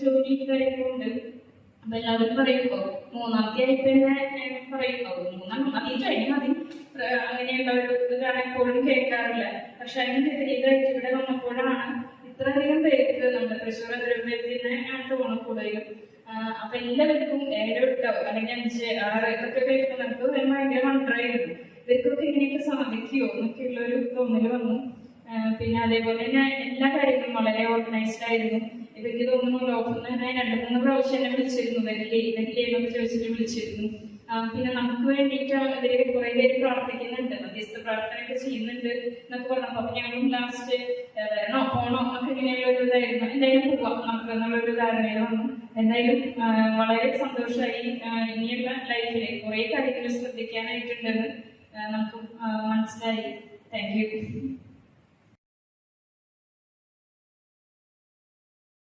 ജോലി കാര്യങ്ങളുണ്ട്. അപ്പൊ എല്ലാവരും പറയുമ്പോ മൂന്നാമത്തെ ആയിട്ട് തന്നെ പറയുമ്പോ മതി അങ്ങനെയുള്ള ഒരു ഇതാണ് എപ്പോഴും കേൾക്കാറില്ല. പക്ഷെ അതിന് വിപരീതമായിട്ട് ഇവിടെ വന്നപ്പോഴാണ് ഇത്രയധികം പേർക്ക് നമ്മുടെ തൃശ്ശൂർ ദ്രവ്യത്തിന് തോന്നും കൂടുതലും. അപ്പൊ എല്ലാവർക്കും 7, 8 അല്ലെങ്കിൽ 5, 6 ഇതൊക്കെ കേൾക്കുമ്പോൾ നമുക്ക് ഭയങ്കര വണ്ടറായിരുന്നു, ഇവർക്കൊക്കെ ഇങ്ങനെയൊക്കെ സാധിക്കുമോ എന്നൊക്കെയുള്ള ഒരു തോന്നൽ വന്നു. പിന്നെ അതേപോലെ തന്നെ എല്ലാ കാര്യങ്ങളും വളരെ ഓർഗനൈസ്ഡ് ആയിരുന്നു. ഇവർക്ക് തോന്നുന്നു ലോകത്ത് തന്നെ 2-3 പ്രാവശ്യം എന്നെ വിളിച്ചിരുന്നു, വരില്ലേ എന്നൊക്കെ ചോദിച്ചിട്ട് വിളിച്ചിരുന്നു. പിന്നെ നമുക്ക് വേണ്ടിയിട്ട് ഇവര് കുറെ പേര് പ്രാർത്ഥിക്കുന്നുണ്ട്, മധ്യസ്ഥ പ്രാർത്ഥനയൊക്കെ ചെയ്യുന്നുണ്ട് എന്നൊക്കെ പറഞ്ഞപ്പോ അപ്പൊ ഞങ്ങളും ലാസ്റ്റ് വരണോ പോണോ എന്നൊക്കെ ഇങ്ങനെയുള്ള ഒരു ഇതായിരുന്നു. എന്തായാലും പോവാം നമുക്ക് എന്നുള്ളൊരു ധാരണയിൽ വന്നു. എന്തായാലും വളരെ സന്തോഷമായി. ഇനിയുള്ള ലൈഫില് കുറെ കാര്യങ്ങൾ ശ്രദ്ധിക്കാനായിട്ടുണ്ടെന്ന് നമുക്ക് മനസ്സിലായി. Thank you.